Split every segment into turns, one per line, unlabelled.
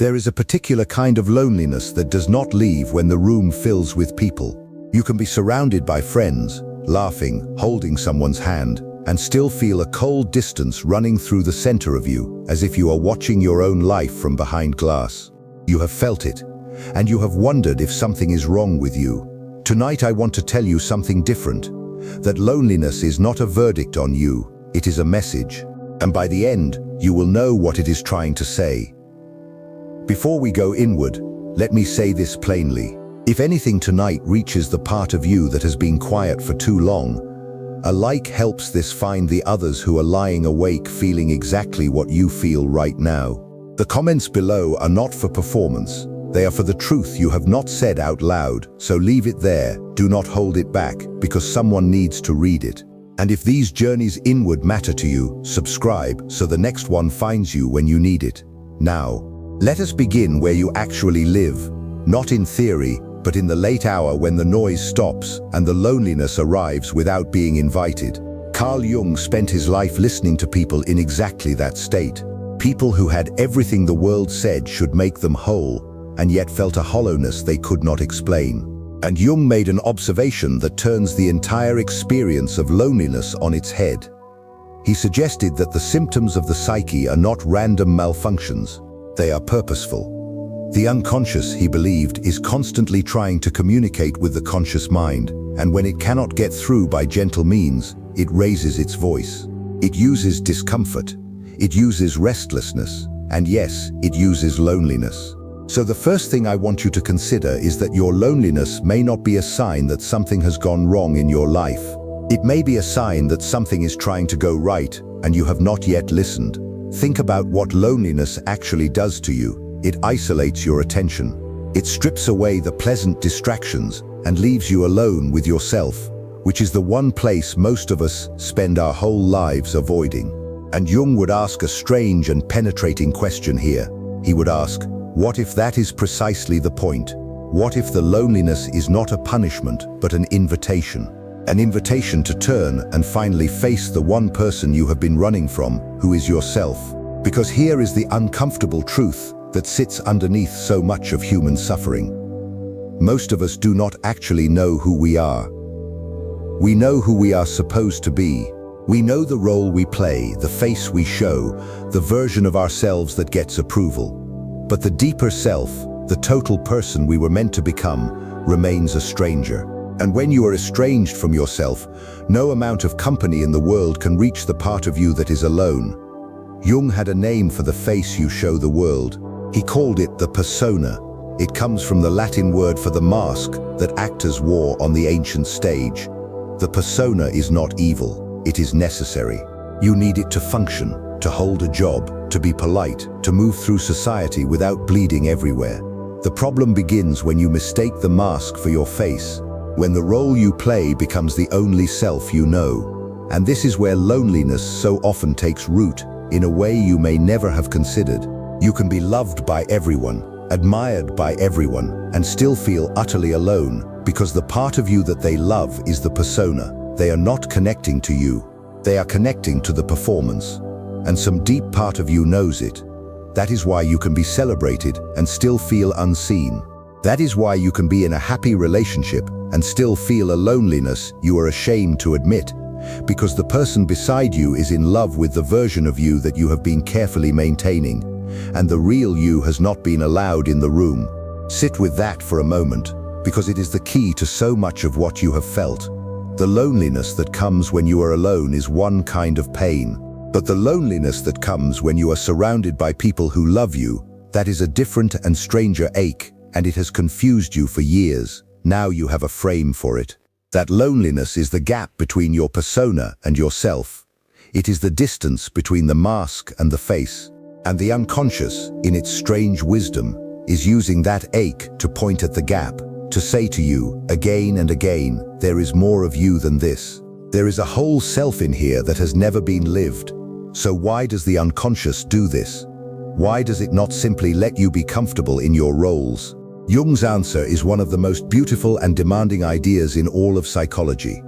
There is a particular kind of loneliness that does not leave when the room fills with people. You can be surrounded by friends, laughing, holding someone's hand, and still feel a cold distance running through the center of you, as if you are watching your own life from behind glass. You have felt it, and you have wondered if something is wrong with you. Tonight I want to tell you something different, that loneliness is not a verdict on you, it is a message. And by the end, you will know what it is trying to say. Before we go inward, let me say this plainly. If anything tonight reaches the part of you that has been quiet for too long, a like helps this find the others who are lying awake feeling exactly what you feel right now. The comments below are not for performance. They are for the truth you have not said out loud, so leave it there, do not hold it back, because someone needs to read it. And if these journeys inward matter to you, subscribe so the next one finds you when you need it. Now, let us begin where you actually live, not in theory, but in the late hour when the noise stops and the loneliness arrives without being invited. Carl Jung spent his life listening to people in exactly that state. People who had everything the world said should make them whole, and yet felt a hollowness they could not explain. And Jung made an observation that turns the entire experience of loneliness on its head. He suggested that the symptoms of the psyche are not random malfunctions, they are purposeful. The unconscious, he believed, is constantly trying to communicate with the conscious mind, and when it cannot get through by gentle means, it raises its voice. It uses discomfort, it uses restlessness, and yes, it uses loneliness. So the first thing I want you to consider is that your loneliness may not be a sign that something has gone wrong in your life. It may be a sign that something is trying to go right, and you have not yet listened. Think about what loneliness actually does to you. It isolates your attention. It strips away the pleasant distractions and leaves you alone with yourself, which is the one place most of us spend our whole lives avoiding. And Jung would ask a strange and penetrating question here. He would ask, what if that is precisely the point? What if the loneliness is not a punishment, but an invitation? An invitation to turn and finally face the one person you have been running from, who is yourself. Because here is the uncomfortable truth that sits underneath so much of human suffering. Most of us do not actually know who we are. We know who we are supposed to be. We know the role we play, the face we show, the version of ourselves that gets approval. But the deeper self, the total person we were meant to become, remains a stranger. And when you are estranged from yourself, no amount of company in the world can reach the part of you that is alone. Jung had a name for the face you show the world. He called it the persona. It comes from the Latin word for the mask that actors wore on the ancient stage. The persona is not evil, it is necessary. You need it to function, to hold a job, to be polite, to move through society without bleeding everywhere. The problem begins when you mistake the mask for your face, when the role you play becomes the only self you know. And this is where loneliness so often takes root, in a way you may never have considered. You can be loved by everyone, admired by everyone, and still feel utterly alone, because the part of you that they love is the persona. They are not connecting to you. They are connecting to the performance. And some deep part of you knows it. That is why you can be celebrated and still feel unseen. That is why you can be in a happy relationship and still feel a loneliness you are ashamed to admit, because the person beside you is in love with the version of you that you have been carefully maintaining, and the real you has not been allowed in the room. Sit with that for a moment, because it is the key to so much of what you have felt. The loneliness that comes when you are alone is one kind of pain, but the loneliness that comes when you are surrounded by people who love you, that is a different and stranger ache, and it has confused you for years. Now you have a frame for it. That loneliness is the gap between your persona and yourself. It is the distance between the mask and the face. And the unconscious, in its strange wisdom, is using that ache to point at the gap, to say to you, again and again, there is more of you than this. There is a whole self in here that has never been lived. So why does the unconscious do this? Why does it not simply let you be comfortable in your roles? Jung's answer is one of the most beautiful and demanding ideas in all of psychology.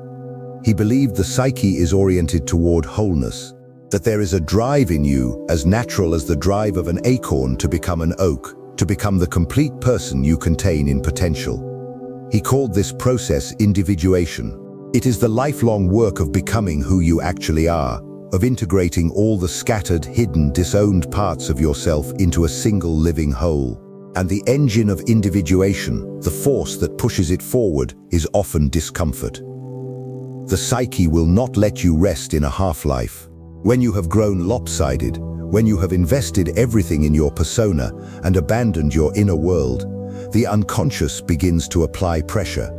He believed the psyche is oriented toward wholeness, that there is a drive in you as natural as the drive of an acorn to become an oak, to become the complete person you contain in potential. He called this process individuation. It is the lifelong work of becoming who you actually are, of integrating all the scattered, hidden, disowned parts of yourself into a single living whole. And the engine of individuation, the force that pushes it forward, is often discomfort. The psyche will not let you rest in a half-life. When you have grown lopsided, when you have invested everything in your persona and abandoned your inner world, the unconscious begins to apply pressure.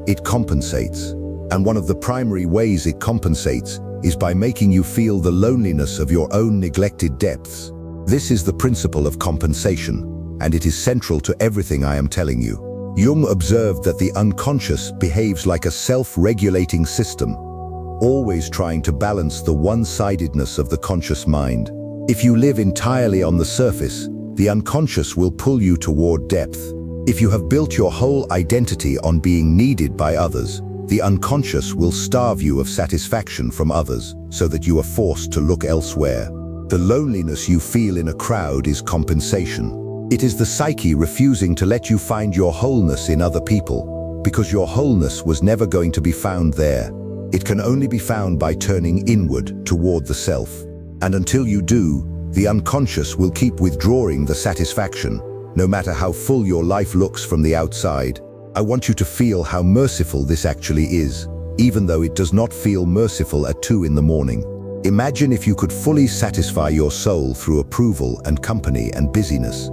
It compensates. And one of the primary ways it compensates is by making you feel the loneliness of your own neglected depths. This is the principle of compensation, and it is central to everything I am telling you. Jung observed that the unconscious behaves like a self-regulating system, always trying to balance the one-sidedness of the conscious mind. If you live entirely on the surface, the unconscious will pull you toward depth. If you have built your whole identity on being needed by others, the unconscious will starve you of satisfaction from others so that you are forced to look elsewhere. The loneliness you feel in a crowd is compensation. It is the psyche refusing to let you find your wholeness in other people, because your wholeness was never going to be found there. It can only be found by turning inward toward the self. And until you do, the unconscious will keep withdrawing the satisfaction, no matter how full your life looks from the outside. I want you to feel how merciful this actually is, even though it does not feel merciful at 2 in the morning. Imagine if you could fully satisfy your soul through approval and company and busyness.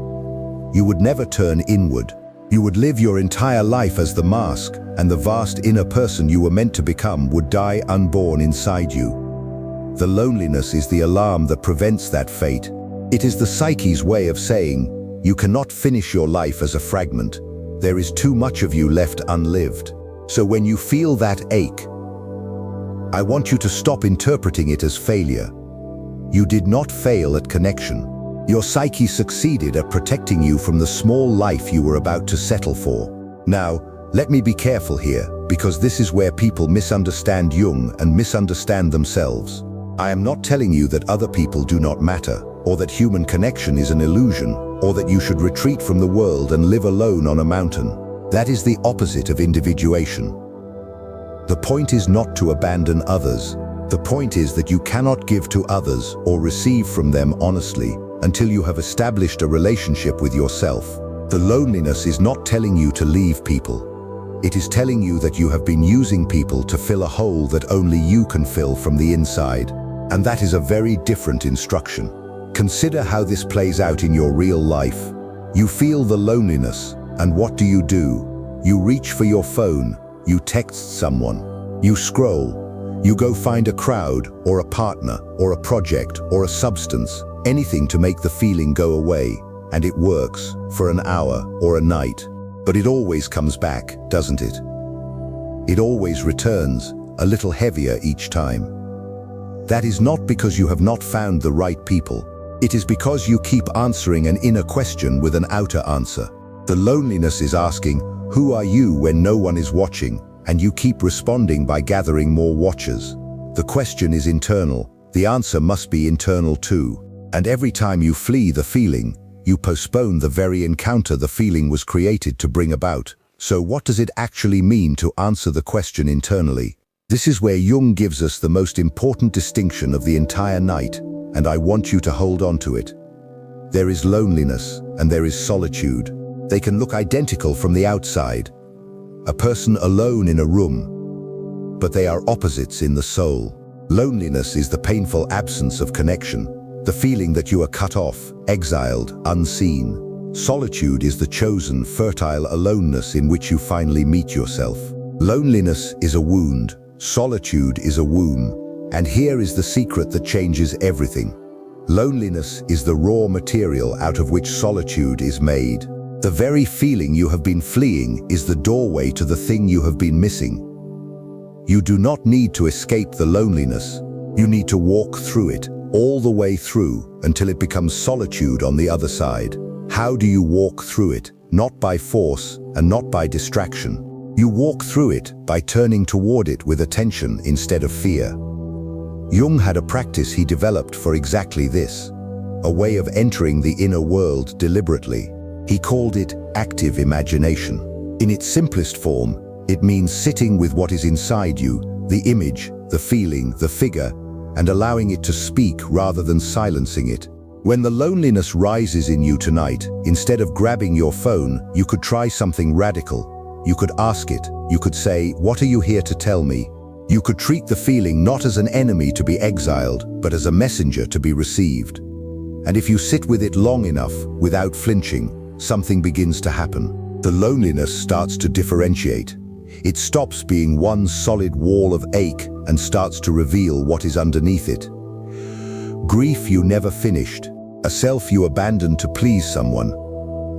You would never turn inward. You would live your entire life as the mask, and the vast inner person you were meant to become would die unborn inside you. The loneliness is the alarm that prevents that fate. It is the psyche's way of saying, you cannot finish your life as a fragment. There is too much of you left unlived. So when you feel that ache, I want you to stop interpreting it as failure. You did not fail at connection. Your psyche succeeded at protecting you from the small life you were about to settle for. Now, let me be careful here, because this is where people misunderstand Jung and misunderstand themselves. I am not telling you that other people do not matter, or that human connection is an illusion, or that you should retreat from the world and live alone on a mountain. That is the opposite of individuation. The point is not to abandon others. The point is that you cannot give to others or receive from them honestly until you have established a relationship with yourself. The loneliness is not telling you to leave people. It is telling you that you have been using people to fill a hole that only you can fill from the inside. And that is a very different instruction. Consider how this plays out in your real life. You feel the loneliness, and what do? You reach for your phone, you text someone, you scroll, you go find a crowd, or a partner, or a project, or a substance, anything to make the feeling go away, and it works for an hour or a night. But it always comes back, doesn't it? It always returns, a little heavier each time. That is not because you have not found the right people. It is because you keep answering an inner question with an outer answer. The loneliness is asking, who are you when no one is watching? And you keep responding by gathering more watchers. The question is internal. The answer must be internal too. And every time you flee the feeling, you postpone the very encounter the feeling was created to bring about. So what does it actually mean to answer the question internally? This is where Jung gives us the most important distinction of the entire night, and I want you to hold on to it. There is loneliness and there is solitude. They can look identical from the outside. A person alone in a room, but they are opposites in the soul. Loneliness is the painful absence of connection. The feeling that you are cut off, exiled, unseen. Solitude is the chosen, fertile aloneness in which you finally meet yourself. Loneliness is a wound, solitude is a womb, and here is the secret that changes everything. Loneliness is the raw material out of which solitude is made. The very feeling you have been fleeing is the doorway to the thing you have been missing. You do not need to escape the loneliness. You need to walk through it, all the way through, until it becomes solitude on the other side. How do you walk through it? Not by force and not by distraction. You walk through it by turning toward it with attention instead of fear. Jung had a practice he developed for exactly this, a way of entering the inner world deliberately. He called it active imagination. In its simplest form, it means sitting with what is inside you, the image, the feeling, the figure, and allowing it to speak rather than silencing it. When the loneliness rises in you tonight, instead of grabbing your phone, you could try something radical. You could ask it. You could say, "What are you here to tell me?" You could treat the feeling not as an enemy to be exiled, but as a messenger to be received. And if you sit with it long enough, without flinching, something begins to happen. The loneliness starts to differentiate. It stops being one solid wall of ache and starts to reveal what is underneath it. Grief you never finished, a self you abandoned to please someone,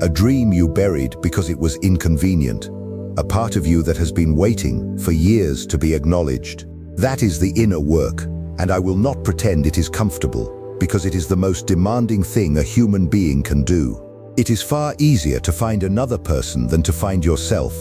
a dream you buried because it was inconvenient, a part of you that has been waiting for years to be acknowledged. That is the inner work, and I will not pretend it is comfortable, because it is the most demanding thing a human being can do. It is far easier to find another person than to find yourself.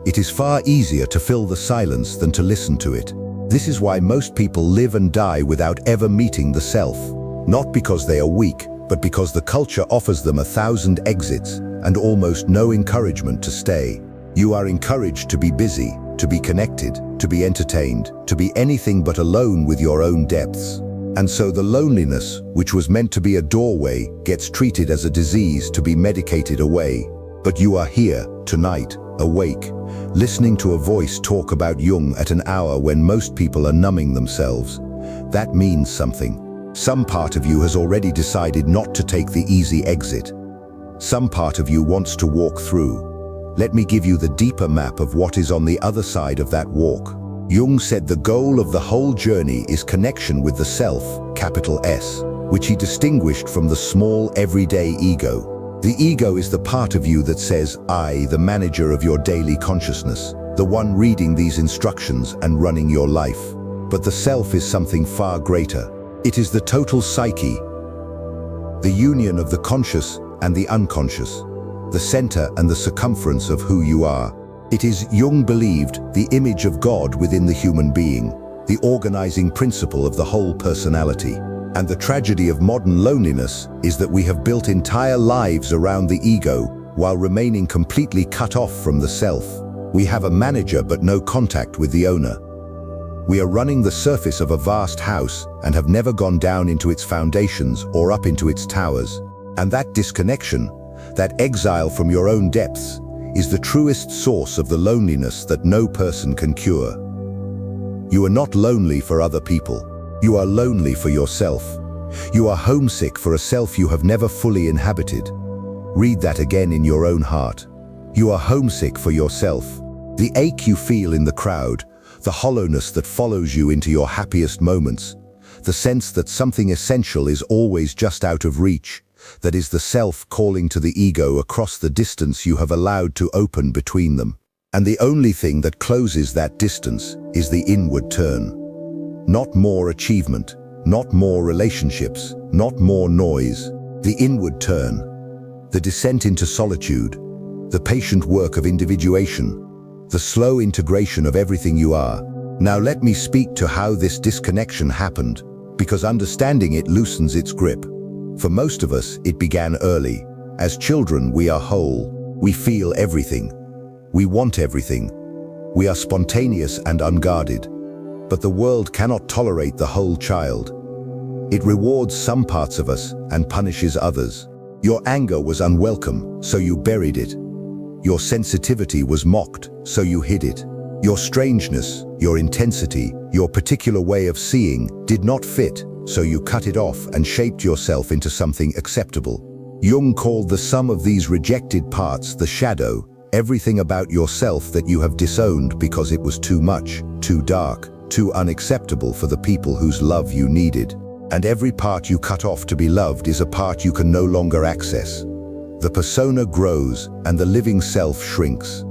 It is far easier to fill the silence than to listen to it. This is why most people live and die without ever meeting the self. Not because they are weak, but because the culture offers them 1,000 exits and almost no encouragement to stay. You are encouraged to be busy, to be connected, to be entertained, to be anything but alone with your own depths. And so the loneliness, which was meant to be a doorway, gets treated as a disease to be medicated away. But you are here, tonight, awake, listening to a voice talk about Jung at an hour when most people are numbing themselves. That means something. Some part of you has already decided not to take the easy exit. Some part of you wants to walk through. Let me give you the deeper map of what is on the other side of that walk. Jung said the goal of the whole journey is connection with the self, capital S, which he distinguished from the small, everyday ego. The ego is the part of you that says, "I, the manager of your daily consciousness, the one reading these instructions and running your life." But the self is something far greater. It is the total psyche, the union of the conscious and the unconscious, the center and the circumference of who you are. It is, Jung believed, the image of God within the human being, the organizing principle of the whole personality. And the tragedy of modern loneliness is that we have built entire lives around the ego while remaining completely cut off from the self. We have a manager but no contact with the owner. We are running the surface of a vast house and have never gone down into its foundations or up into its towers. And that disconnection, that exile from your own depths, is the truest source of the loneliness that no person can cure. You are not lonely for other people. You are lonely for yourself. You are homesick for a self you have never fully inhabited. Read that again in your own heart. You are homesick for yourself. The ache you feel in the crowd, the hollowness that follows you into your happiest moments, the sense that something essential is always just out of reach, that is the self calling to the ego across the distance you have allowed to open between them. And the only thing that closes that distance is the inward turn. Not more achievement, not more relationships, not more noise. The inward turn, the descent into solitude, the patient work of individuation, the slow integration of everything you are. Now let me speak to how this disconnection happened, because understanding it loosens its grip. For most of us, it began early. As children, we are whole. We feel everything. We want everything. We are spontaneous and unguarded. But the world cannot tolerate the whole child. It rewards some parts of us and punishes others. Your anger was unwelcome, so you buried it. Your sensitivity was mocked, so you hid it. Your strangeness, your intensity, your particular way of seeing did not fit, so you cut it off and shaped yourself into something acceptable. Jung called the sum of these rejected parts the shadow, everything about yourself that you have disowned because it was too much, too dark, too unacceptable for the people whose love you needed. And every part you cut off to be loved is a part you can no longer access. The persona grows and the living self shrinks.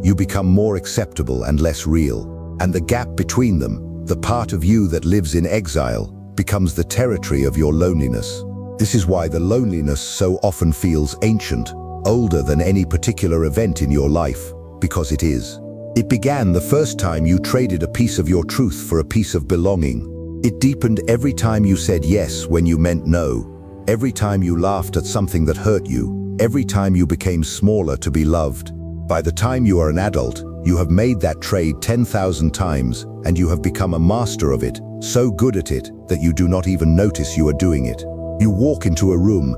You become more acceptable and less real. And the gap between them, the part of you that lives in exile, becomes the territory of your loneliness. This is why the loneliness so often feels ancient, older than any particular event in your life, because it is. It began the first time you traded a piece of your truth for a piece of belonging. It deepened every time you said yes when you meant no, every time you laughed at something that hurt you, Every time you became smaller to be loved. By the time you are an adult, you have made that trade 10,000 times, and you have become a master of it, so good at it that you do not even notice you are doing it. You walk into a room,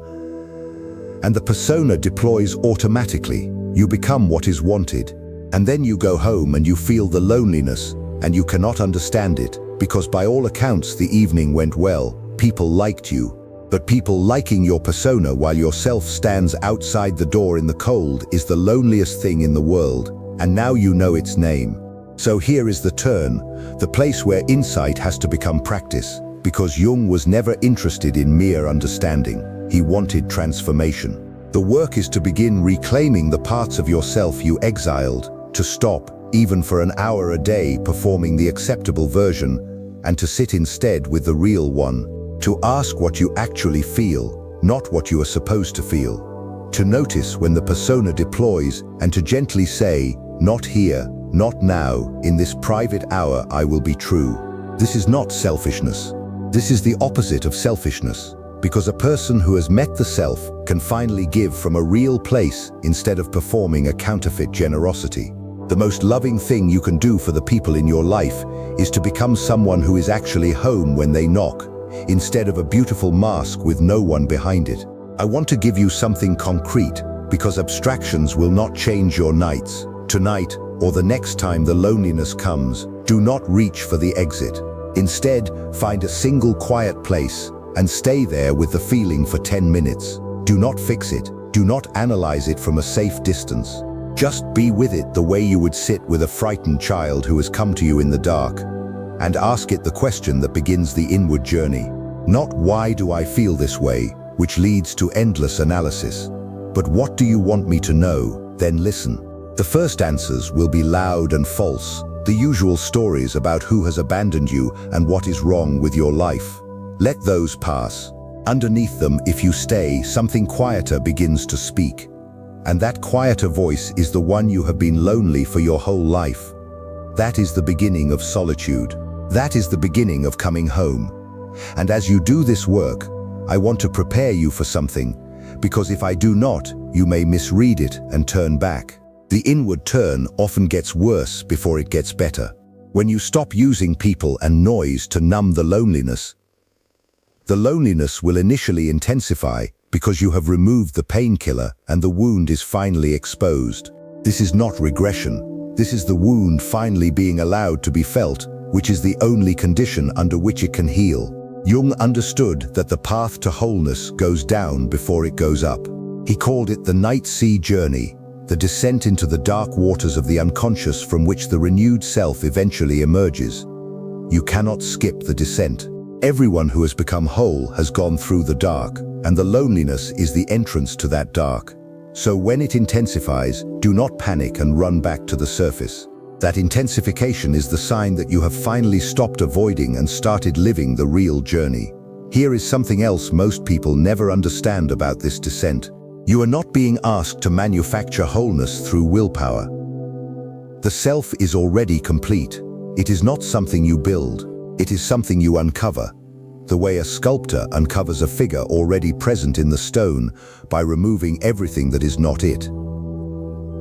and the persona deploys automatically. You become what is wanted. And then you go home and you feel the loneliness, and you cannot understand it, because by all accounts the evening went well, people liked you. But people liking your persona while yourself stands outside the door in the cold is the loneliest thing in the world, and now you know its name. So here is the turn, the place where insight has to become practice, because Jung was never interested in mere understanding. He wanted transformation. The work is to begin reclaiming the parts of yourself you exiled, to stop, even for an hour a day, performing the acceptable version, and to sit instead with the real one, to ask what you actually feel, not what you are supposed to feel, to notice when the persona deploys, and to gently say, not here, not now, in this private hour I will be true. This is not selfishness. This is the opposite of selfishness, because a person who has met the self can finally give from a real place instead of performing a counterfeit generosity. The most loving thing you can do for the people in your life is to become someone who is actually home when they knock, instead of a beautiful mask with no one behind it. I want to give you something concrete, because abstractions will not change your nights. Tonight, or the next time the loneliness comes, do not reach for the exit. Instead, find a single quiet place and stay there with the feeling for 10 minutes. Do not fix it. Do not analyze it from a safe distance. Just be with it the way you would sit with a frightened child who has come to you in the dark, and ask it the question that begins the inward journey. Not why do I feel this way, which leads to endless analysis, but what do you want me to know? Then listen. The first answers will be loud and false, the usual stories about who has abandoned you and what is wrong with your life. Let those pass. Underneath them, if you stay, something quieter begins to speak. And that quieter voice is the one you have been lonely for your whole life. That is the beginning of solitude. That is the beginning of coming home. And as you do this work, I want to prepare you for something, because if I do not, you may misread it and turn back. The inward turn often gets worse before it gets better. When you stop using people and noise to numb the loneliness will initially intensify because you have removed the painkiller and the wound is finally exposed. This is not regression. This is the wound finally being allowed to be felt, which is the only condition under which it can heal. Jung understood that the path to wholeness goes down before it goes up. He called it the night sea journey, the descent into the dark waters of the unconscious from which the renewed self eventually emerges. You cannot skip the descent. Everyone who has become whole has gone through the dark, and the loneliness is the entrance to that dark. So when it intensifies, do not panic and run back to the surface. That intensification is the sign that you have finally stopped avoiding and started living the real journey. Here is something else most people never understand about this descent. You are not being asked to manufacture wholeness through willpower. The self is already complete. It is not something you build. It is something you uncover, the way a sculptor uncovers a figure already present in the stone by removing everything that is not it.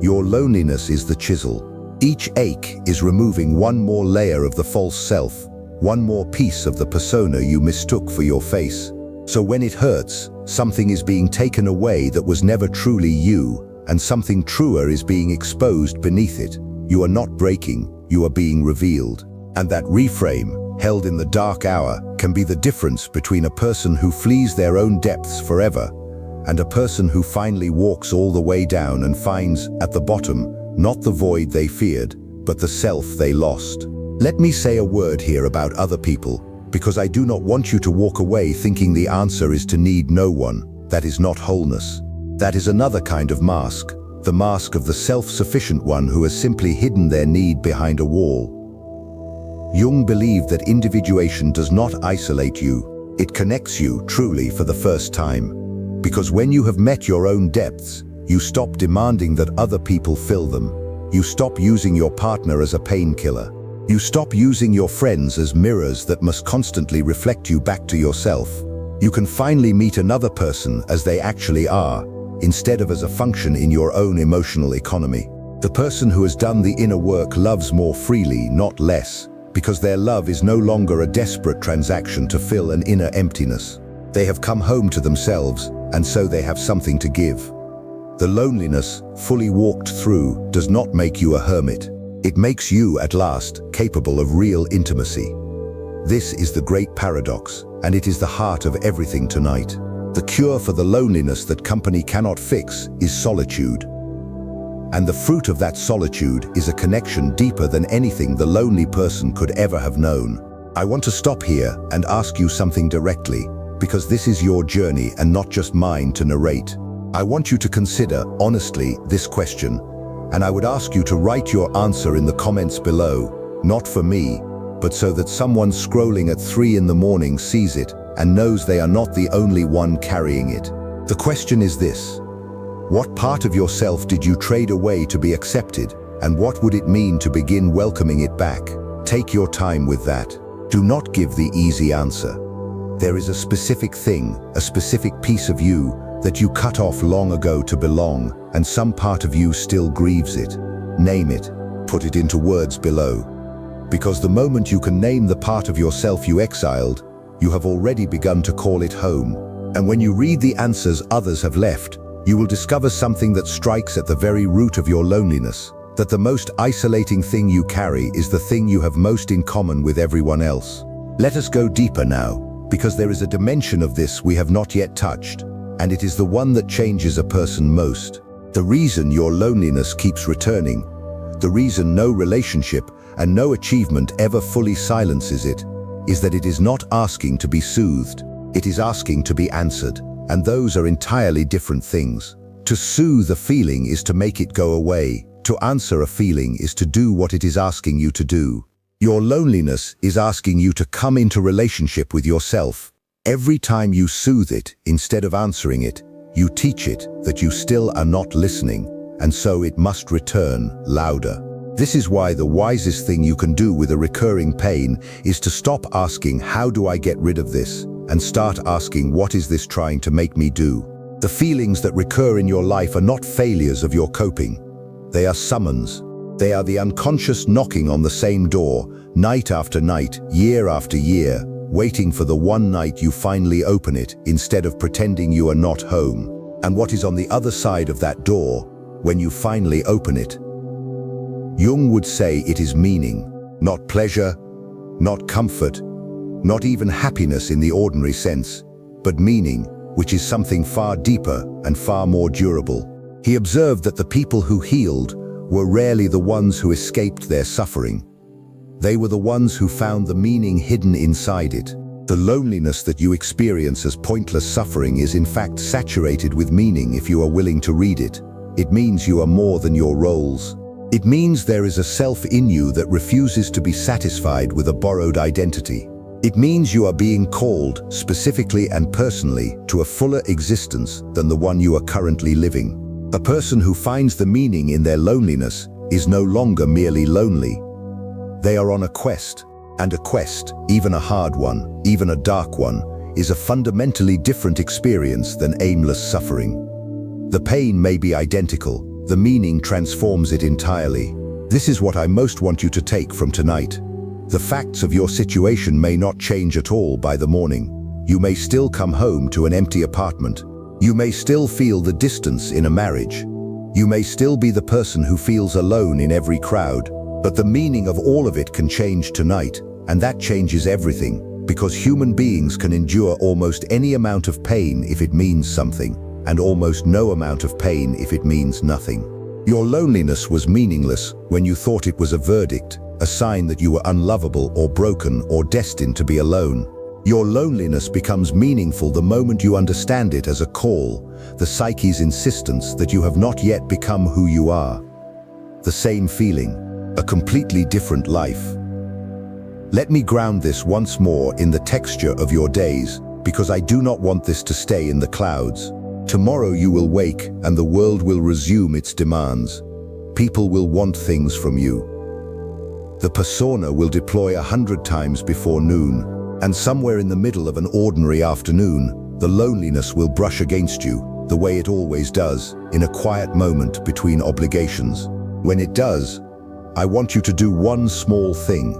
Your loneliness is the chisel. Each ache is removing one more layer of the false self, one more piece of the persona you mistook for your face. So when it hurts, something is being taken away that was never truly you, and something truer is being exposed beneath it. You are not breaking, you are being revealed. And that reframe, held in the dark hour, can be the difference between a person who flees their own depths forever and a person who finally walks all the way down and finds, at the bottom, not the void they feared, but the self they lost. Let me say a word here about other people, because I do not want you to walk away thinking the answer is to need no one. That is not wholeness. That is another kind of mask, the mask of the self-sufficient one who has simply hidden their need behind a wall. Jung believed that individuation does not isolate you, it connects you truly for the first time. Because when you have met your own depths, you stop demanding that other people fill them. You stop using your partner as a painkiller. You stop using your friends as mirrors that must constantly reflect you back to yourself. You can finally meet another person as they actually are, instead of as a function in your own emotional economy. The person who has done the inner work loves more freely, not less, because their love is no longer a desperate transaction to fill an inner emptiness. They have come home to themselves, and so they have something to give. The loneliness, fully walked through, does not make you a hermit. It makes you, at last, capable of real intimacy. This is the great paradox, and it is the heart of everything tonight. The cure for the loneliness that company cannot fix is solitude. And the fruit of that solitude is a connection deeper than anything the lonely person could ever have known. I want to stop here and ask you something directly, because this is your journey and not just mine to narrate. I want you to consider, honestly, this question, and I would ask you to write your answer in the comments below, not for me, but so that someone scrolling at 3 in the morning sees it and knows they are not the only one carrying it. The question is this: what part of yourself did you trade away to be accepted, and what would it mean to begin welcoming it back? Take your time with that. Do not give the easy answer. There is a specific thing, a specific piece of you that you cut off long ago to belong, and some part of you still grieves it. Name it. Put it into words below. Because the moment you can name the part of yourself you exiled, you have already begun to call it home. And when you read the answers others have left, you will discover something that strikes at the very root of your loneliness, that the most isolating thing you carry is the thing you have most in common with everyone else. Let us go deeper now, because there is a dimension of this we have not yet touched, and it is the one that changes a person most. The reason your loneliness keeps returning, the reason no relationship and no achievement ever fully silences it, is that it is not asking to be soothed, it is asking to be answered. And those are entirely different things. To soothe a feeling is to make it go away. To answer a feeling is to do what it is asking you to do. Your loneliness is asking you to come into relationship with yourself. Every time you soothe it, instead of answering it, you teach it that you still are not listening, and so it must return louder. This is why the wisest thing you can do with a recurring pain is to stop asking, how do I get rid of this? And start asking, what is this trying to make me do? The feelings that recur in your life are not failures of your coping. They are summons. They are the unconscious knocking on the same door, night after night, year after year, waiting for the one night you finally open it instead of pretending you are not home. And what is on the other side of that door, when you finally open it? Jung would say it is meaning, not pleasure, not comfort, not even happiness in the ordinary sense, but meaning, which is something far deeper and far more durable. He observed that the people who healed were rarely the ones who escaped their suffering. They were the ones who found the meaning hidden inside it. The loneliness that you experience as pointless suffering is in fact saturated with meaning if you are willing to read it. It means you are more than your roles. It means there is a self in you that refuses to be satisfied with a borrowed identity. It means you are being called, specifically and personally, to a fuller existence than the one you are currently living. A person who finds the meaning in their loneliness is no longer merely lonely. They are on a quest, and a quest, even a hard one, even a dark one, is a fundamentally different experience than aimless suffering. The pain may be identical, the meaning transforms it entirely. This is what I most want you to take from tonight. The facts of your situation may not change at all by the morning. You may still come home to an empty apartment. You may still feel the distance in a marriage. You may still be the person who feels alone in every crowd. But the meaning of all of it can change tonight, and that changes everything, because human beings can endure almost any amount of pain if it means something, and almost no amount of pain if it means nothing. Your loneliness was meaningless when you thought it was a verdict, a sign that you were unlovable or broken or destined to be alone. Your loneliness becomes meaningful the moment you understand it as a call, the psyche's insistence that you have not yet become who you are. The same feeling, a completely different life. Let me ground this once more in the texture of your days, because I do not want this to stay in the clouds. Tomorrow you will wake and the world will resume its demands. People will want things from you. The persona will deploy 100 times before noon, and somewhere in the middle of an ordinary afternoon, the loneliness will brush against you, the way it always does, in a quiet moment between obligations. When it does, I want you to do one small thing.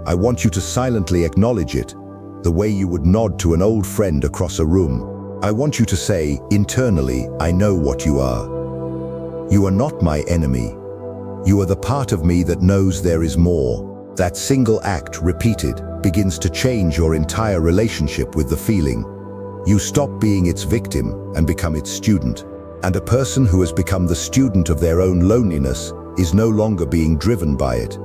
I want you to silently acknowledge it, the way you would nod to an old friend across a room. I want you to say, internally, I know what you are. You are not my enemy. You are the part of me that knows there is more. That single act, repeated, begins to change your entire relationship with the feeling. You stop being its victim and become its student. And a person who has become the student of their own loneliness is no longer being driven by it.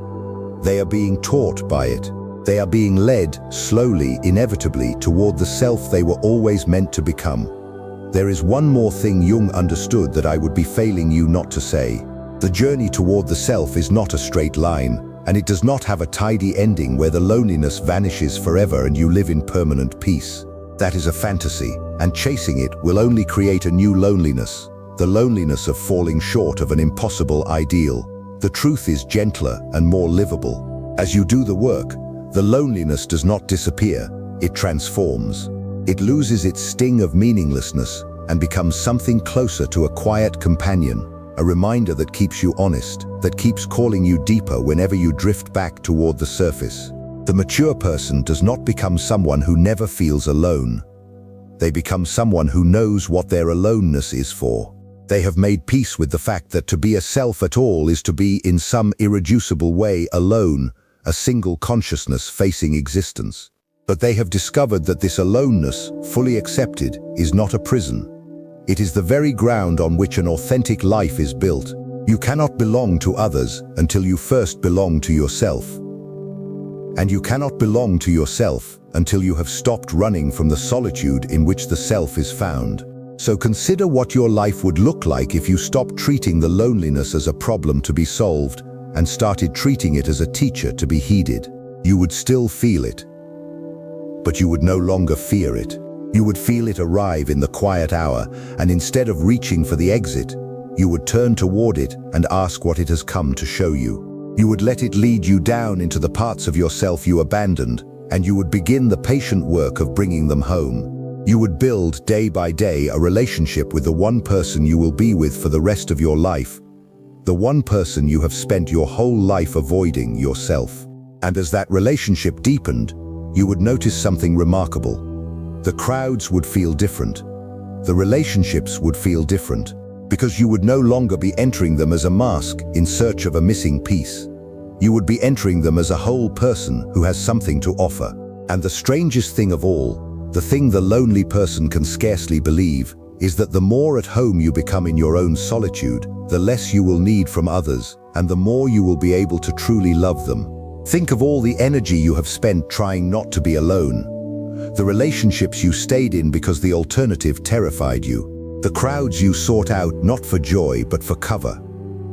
They are being taught by it. They are being led, slowly, inevitably, toward the self they were always meant to become. There is one more thing Jung understood that I would be failing you not to say. The journey toward the self is not a straight line, and it does not have a tidy ending where the loneliness vanishes forever and you live in permanent peace. That is a fantasy, and chasing it will only create a new loneliness, the loneliness of falling short of an impossible ideal. The truth is gentler and more livable. As you do the work, the loneliness does not disappear, it transforms. It loses its sting of meaninglessness and becomes something closer to a quiet companion, a reminder that keeps you honest, that keeps calling you deeper whenever you drift back toward the surface. The mature person does not become someone who never feels alone. They become someone who knows what their aloneness is for. They have made peace with the fact that to be a self at all is to be in some irreducible way alone, a single consciousness facing existence. But they have discovered that this aloneness, fully accepted, is not a prison. It is the very ground on which an authentic life is built. You cannot belong to others until you first belong to yourself. And you cannot belong to yourself until you have stopped running from the solitude in which the self is found. So consider what your life would look like if you stopped treating the loneliness as a problem to be solved and started treating it as a teacher to be heeded. You would still feel it, but you would no longer fear it. You would feel it arrive in the quiet hour, and instead of reaching for the exit, you would turn toward it and ask what it has come to show you. You would let it lead you down into the parts of yourself you abandoned, and you would begin the patient work of bringing them home. You would build, day by day, a relationship with the one person you will be with for the rest of your life, the one person you have spent your whole life avoiding, yourself. And as that relationship deepened, you would notice something remarkable. The crowds would feel different. The relationships would feel different, because you would no longer be entering them as a mask in search of a missing piece. You would be entering them as a whole person who has something to offer. And the strangest thing of all, the thing the lonely person can scarcely believe, is that the more at home you become in your own solitude, the less you will need from others, and the more you will be able to truly love them. Think of all the energy you have spent trying not to be alone. The relationships you stayed in because the alternative terrified you. The crowds you sought out not for joy but for cover.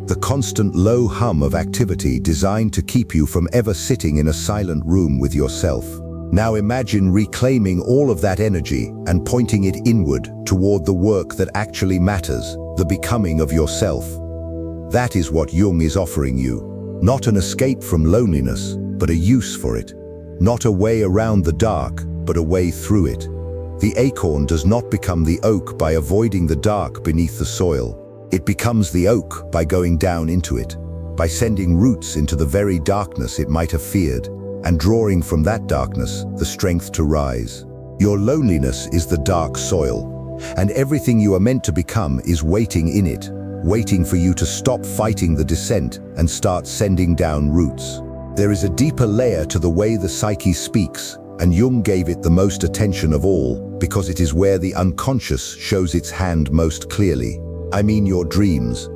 The constant low hum of activity designed to keep you from ever sitting in a silent room with yourself. Now imagine reclaiming all of that energy and pointing it inward toward the work that actually matters, the becoming of yourself. That is what Jung is offering you. Not an escape from loneliness, but a use for it. Not a way around the dark, but a way through it. The acorn does not become the oak by avoiding the dark beneath the soil. It becomes the oak by going down into it, by sending roots into the very darkness it might have feared, and drawing from that darkness the strength to rise. Your loneliness is the dark soil, and everything you are meant to become is waiting in it, waiting for you to stop fighting the descent and start sending down roots. There is a deeper layer to the way the psyche speaks, and Jung gave it the most attention of all, because it is where the unconscious shows its hand most clearly. I mean your dreams.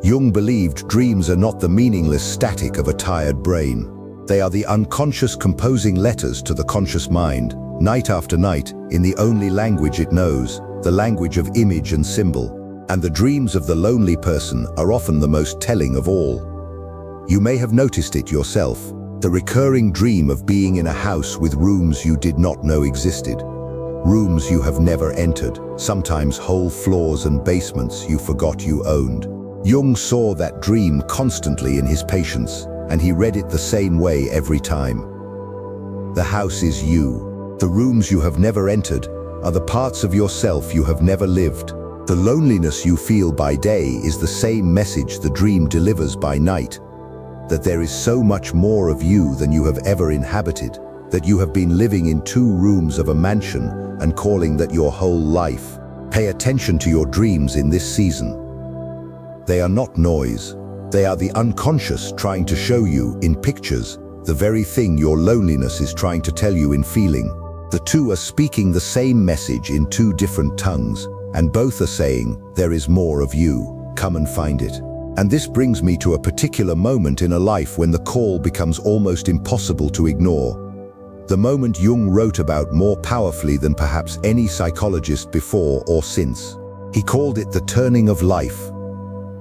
Jung believed dreams are not the meaningless static of a tired brain. They are the unconscious composing letters to the conscious mind, night after night, in the only language it knows, the language of image and symbol. And the dreams of the lonely person are often the most telling of all. You may have noticed it yourself, the recurring dream of being in a house with rooms you did not know existed. Rooms you have never entered, sometimes whole floors and basements you forgot you owned. Jung saw that dream constantly in his patients, and he read it the same way every time. The house is you. The rooms you have never entered are the parts of yourself you have never lived. The loneliness you feel by day is the same message the dream delivers by night, that there is so much more of you than you have ever inhabited, that you have been living in 2 rooms of a mansion and calling that your whole life. Pay attention to your dreams in this season. They are not noise. They are the unconscious trying to show you, in pictures, the very thing your loneliness is trying to tell you in feeling. The 2 are speaking the same message in 2 different tongues, and both are saying, there is more of you, come and find it. And this brings me to a particular moment in a life when the call becomes almost impossible to ignore. The moment Jung wrote about more powerfully than perhaps any psychologist before or since. He called it the turning of life,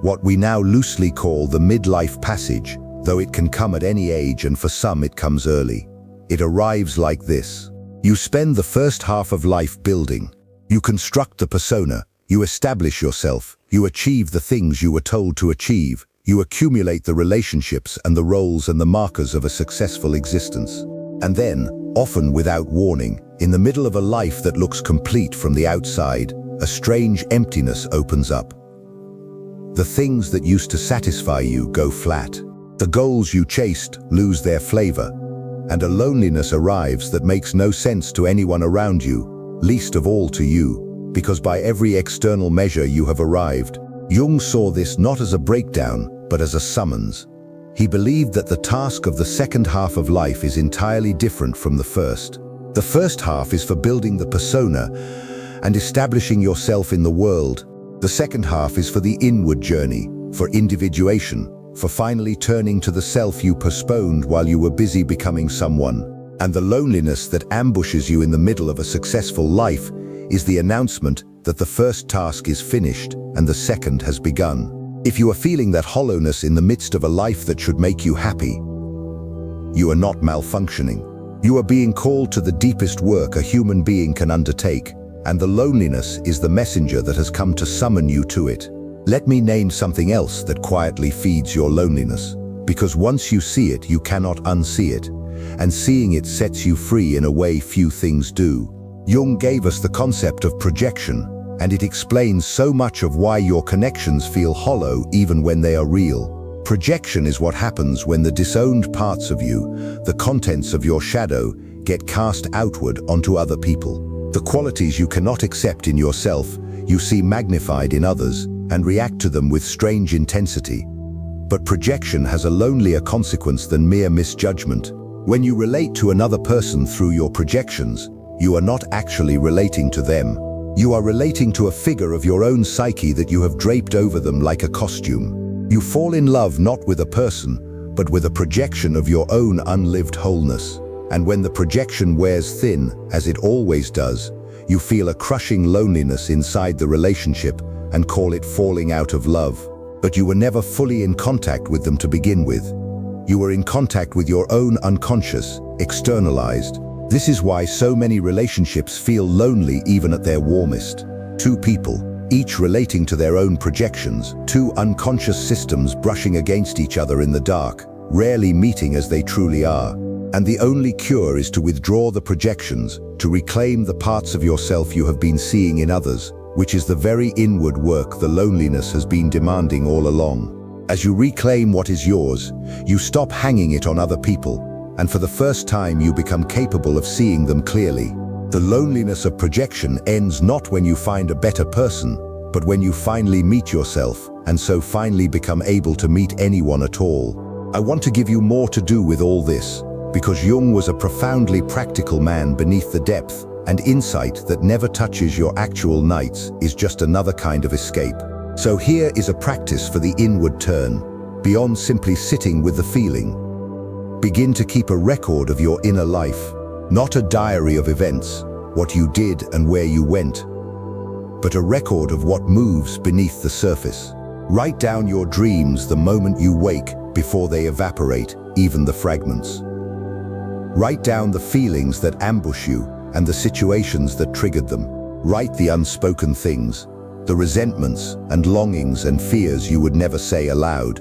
what we now loosely call the midlife passage, though it can come at any age and for some it comes early. It arrives like this. You spend the first half of life building. You construct the persona, you establish yourself, you achieve the things you were told to achieve, you accumulate the relationships and the roles and the markers of a successful existence. And then, often without warning, in the middle of a life that looks complete from the outside, a strange emptiness opens up. The things that used to satisfy you go flat. The goals you chased lose their flavor, and a loneliness arrives that makes no sense to anyone around you, least of all to you, because by every external measure you have arrived. Jung saw this not as a breakdown, but as a summons. He believed that the task of the second half of life is entirely different from the first. The first half is for building the persona and establishing yourself in the world. The second half is for the inward journey, for individuation, for finally turning to the self you postponed while you were busy becoming someone. And the loneliness that ambushes you in the middle of a successful life is the announcement that the first task is finished and the second has begun. If you are feeling that hollowness in the midst of a life that should make you happy, you are not malfunctioning. You are being called to the deepest work a human being can undertake, and the loneliness is the messenger that has come to summon you to it. Let me name something else that quietly feeds your loneliness, because once you see it, you cannot unsee it, and seeing it sets you free in a way few things do. Jung gave us the concept of projection, and it explains so much of why your connections feel hollow even when they are real. Projection is what happens when the disowned parts of you, the contents of your shadow, get cast outward onto other people. The qualities you cannot accept in yourself, you see magnified in others, and react to them with strange intensity. But projection has a lonelier consequence than mere misjudgment. When you relate to another person through your projections, you are not actually relating to them. You are relating to a figure of your own psyche that you have draped over them like a costume. You fall in love not with a person, but with a projection of your own unlived wholeness. And when the projection wears thin, as it always does, you feel a crushing loneliness inside the relationship and call it falling out of love. But you were never fully in contact with them to begin with. You were in contact with your own unconscious, externalized. This is why so many relationships feel lonely even at their warmest. 2 people, each relating to their own projections, 2 unconscious systems brushing against each other in the dark, rarely meeting as they truly are. And the only cure is to withdraw the projections, to reclaim the parts of yourself you have been seeing in others, which is the very inward work the loneliness has been demanding all along. As you reclaim what is yours, you stop hanging it on other people, and for the first time you become capable of seeing them clearly. The loneliness of projection ends not when you find a better person, but when you finally meet yourself, and so finally become able to meet anyone at all. I want to give you more to do with all this, because Jung was a profoundly practical man beneath the depth, and insight that never touches your actual nights is just another kind of escape. So here is a practice for the inward turn, beyond simply sitting with the feeling. Begin to keep a record of your inner life, not a diary of events, what you did and where you went, but a record of what moves beneath the surface. Write down your dreams the moment you wake before they evaporate, even the fragments. Write down the feelings that ambush you and the situations that triggered them. Write the unspoken things, the resentments and longings and fears you would never say aloud.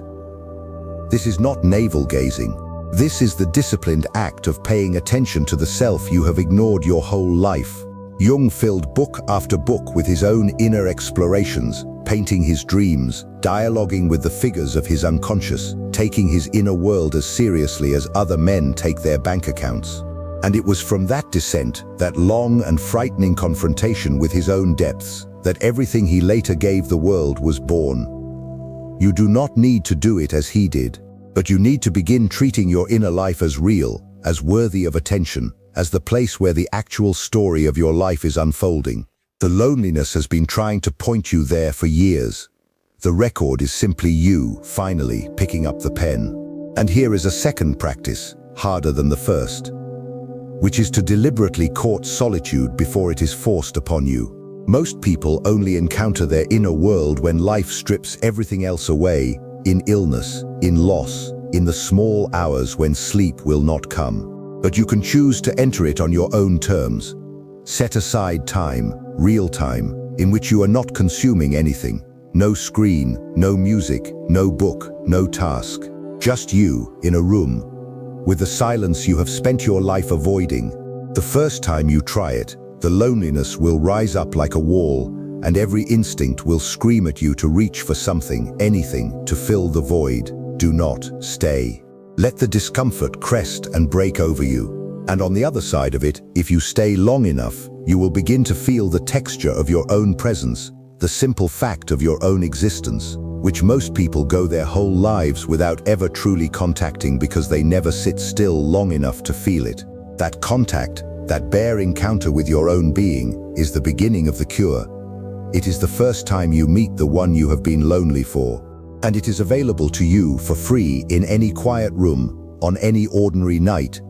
This is not navel-gazing. This is the disciplined act of paying attention to the self you have ignored your whole life. Jung filled book after book with his own inner explorations, painting his dreams, dialoguing with the figures of his unconscious, taking his inner world as seriously as other men take their bank accounts. And it was from that descent, that long and frightening confrontation with his own depths, that everything he later gave the world was born. You do not need to do it as he did, but you need to begin treating your inner life as real, as worthy of attention, as the place where the actual story of your life is unfolding. The loneliness has been trying to point you there for years. The record is simply you, finally, picking up the pen. And here is a second practice, harder than the first, which is to deliberately court solitude before it is forced upon you. Most people only encounter their inner world when life strips everything else away, in illness, in loss, in the small hours when sleep will not come. But you can choose to enter it on your own terms. Set aside time, real time, in which you are not consuming anything. No screen, no music, no book, no task. Just you, in a room, with the silence you have spent your life avoiding. The first time you try it, the loneliness will rise up like a wall, and every instinct will scream at you to reach for something, anything, to fill the void. Do not stay. Let the discomfort crest and break over you. And on the other side of it, if you stay long enough, you will begin to feel the texture of your own presence, the simple fact of your own existence, which most people go their whole lives without ever truly contacting because they never sit still long enough to feel it. That contact, that bare encounter with your own being, is the beginning of the cure. It is the first time you meet the one you have been lonely for, and it is available to you for free in any quiet room, on any ordinary night.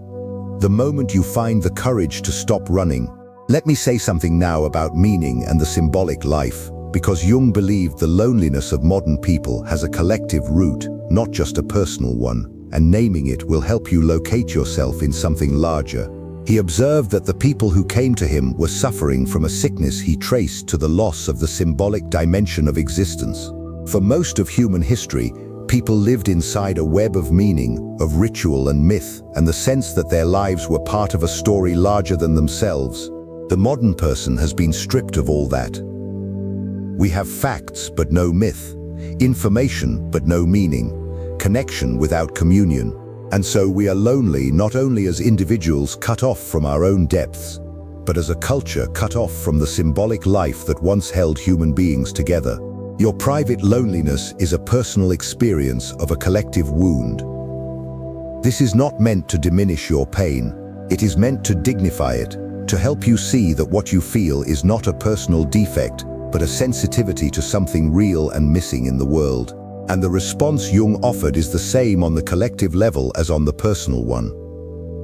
The moment you find the courage to stop running. Let me say something now about meaning and the symbolic life, because Jung believed the loneliness of modern people has a collective root, not just a personal one, and naming it will help you locate yourself in something larger. He observed that the people who came to him were suffering from a sickness he traced to the loss of the symbolic dimension of existence. For most of human history, people lived inside a web of meaning, of ritual and myth, and the sense that their lives were part of a story larger than themselves. The modern person has been stripped of all that. We have facts but no myth, information but no meaning, connection without communion. And so we are lonely not only as individuals cut off from our own depths, but as a culture cut off from the symbolic life that once held human beings together. Your private loneliness is a personal experience of a collective wound. This is not meant to diminish your pain. It is meant to dignify it, to help you see that what you feel is not a personal defect, but a sensitivity to something real and missing in the world. And the response Jung offered is the same on the collective level as on the personal one.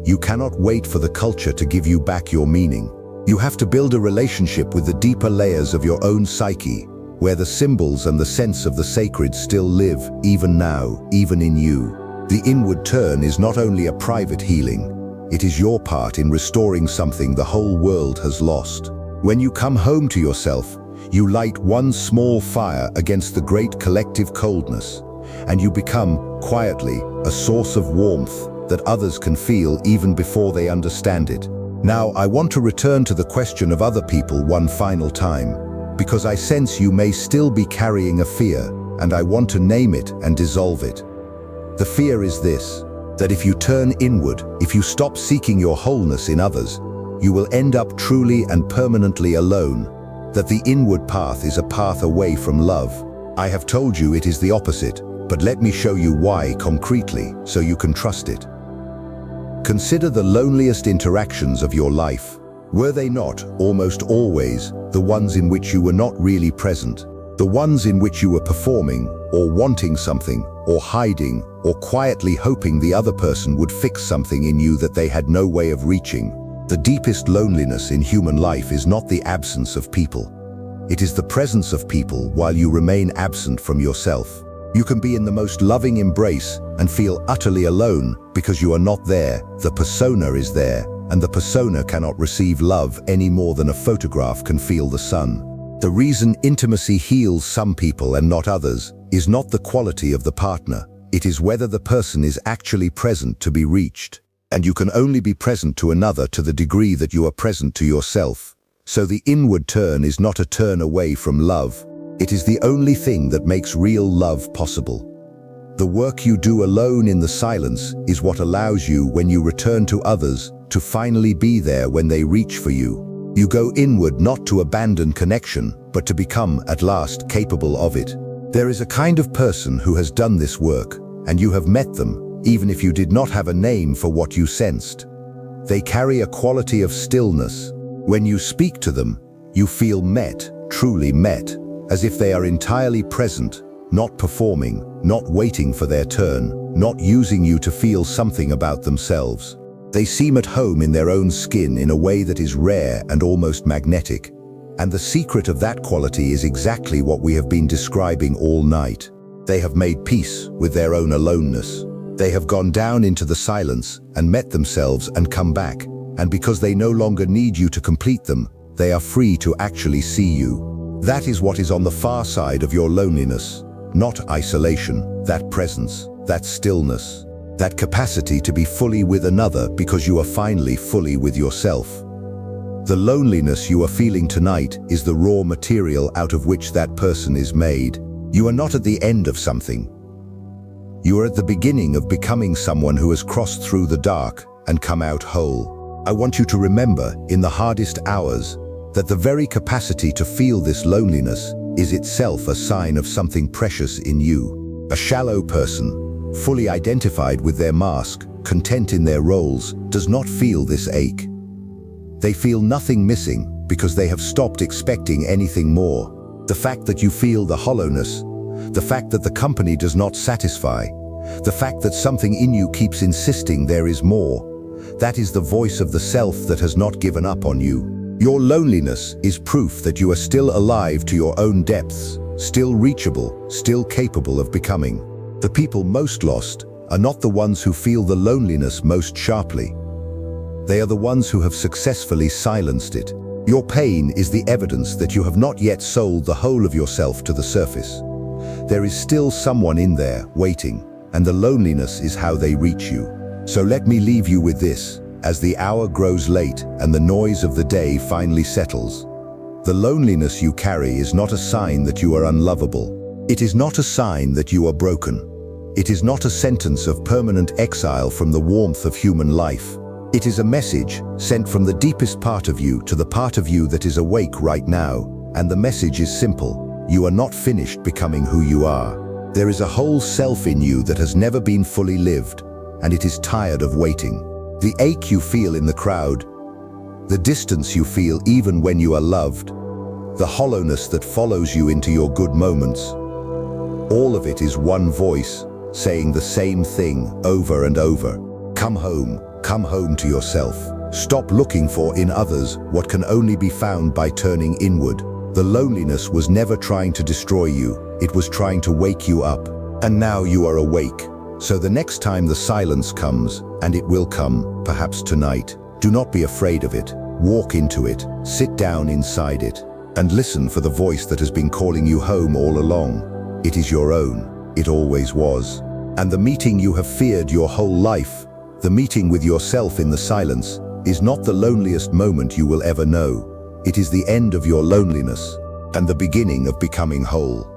You cannot wait for the culture to give you back your meaning. You have to build a relationship with the deeper layers of your own psyche, where the symbols and the sense of the sacred still live, even now, even in you. The inward turn is not only a private healing, it is your part in restoring something the whole world has lost. When you come home to yourself, you light one small fire against the great collective coldness, and you become, quietly, a source of warmth that others can feel even before they understand it. Now, I want to return to the question of other people one final time, because I sense you may still be carrying a fear, and I want to name it and dissolve it. The fear is this, that if you turn inward, if you stop seeking your wholeness in others, you will end up truly and permanently alone. That the inward path is a path away from love. I have told you it is the opposite, but let me show you why concretely, so you can trust it. Consider the loneliest interactions of your life. Were they not, almost always, the ones in which you were not really present? The ones in which you were performing, or wanting something, or hiding, or quietly hoping the other person would fix something in you that they had no way of reaching? The deepest loneliness in human life is not the absence of people. It is the presence of people while you remain absent from yourself. You can be in the most loving embrace and feel utterly alone because you are not there. The persona is there, and the persona cannot receive love any more than a photograph can feel the sun. The reason intimacy heals some people and not others is not the quality of the partner. It is whether the person is actually present to be reached. And you can only be present to another to the degree that you are present to yourself. So the inward turn is not a turn away from love. It is the only thing that makes real love possible. The work you do alone in the silence is what allows you, when you return to others, to finally be there when they reach for you. You go inward not to abandon connection, but to become, at last, capable of it. There is a kind of person who has done this work, and you have met them, even if you did not have a name for what you sensed. They carry a quality of stillness. When you speak to them, you feel met, truly met, as if they are entirely present, not performing, not waiting for their turn, not using you to feel something about themselves. They seem at home in their own skin in a way that is rare and almost magnetic. And the secret of that quality is exactly what we have been describing all night. They have made peace with their own aloneness. They have gone down into the silence and met themselves and come back. And because they no longer need you to complete them, they are free to actually see you. That is what is on the far side of your loneliness. Not isolation, that presence, that stillness, that capacity to be fully with another because you are finally fully with yourself. The loneliness you are feeling tonight is the raw material out of which that person is made. You are not at the end of something. You are at the beginning of becoming someone who has crossed through the dark and come out whole. I want you to remember, in the hardest hours, that the very capacity to feel this loneliness is itself a sign of something precious in you. A shallow person, fully identified with their mask, content in their roles, does not feel this ache. They feel nothing missing because they have stopped expecting anything more. The fact that you feel the hollowness, the fact that the company does not satisfy, the fact that something in you keeps insisting there is more, that is the voice of the self that has not given up on you. Your loneliness is proof that you are still alive to your own depths, still reachable, still capable of becoming. The people most lost are not the ones who feel the loneliness most sharply. They are the ones who have successfully silenced it. Your pain is the evidence that you have not yet sold the whole of yourself to the surface. There is still someone in there, waiting, and the loneliness is how they reach you. So let me leave you with this. As the hour grows late and the noise of the day finally settles, the loneliness you carry is not a sign that you are unlovable. It is not a sign that you are broken. It is not a sentence of permanent exile from the warmth of human life. It is a message sent from the deepest part of you to the part of you that is awake right now. And the message is simple. You are not finished becoming who you are. There is a whole self in you that has never been fully lived, and it is tired of waiting. The ache you feel in the crowd, the distance you feel even when you are loved, the hollowness that follows you into your good moments, all of it is one voice saying the same thing over and over. Come home to yourself. Stop looking for in others what can only be found by turning inward. The loneliness was never trying to destroy you, it was trying to wake you up. And now you are awake. So the next time the silence comes, and it will come, perhaps tonight, do not be afraid of it. Walk into it, sit down inside it, and listen for the voice that has been calling you home all along. It is your own, it always was. And the meeting you have feared your whole life, the meeting with yourself in the silence, is not the loneliest moment you will ever know. It is the end of your loneliness, and the beginning of becoming whole.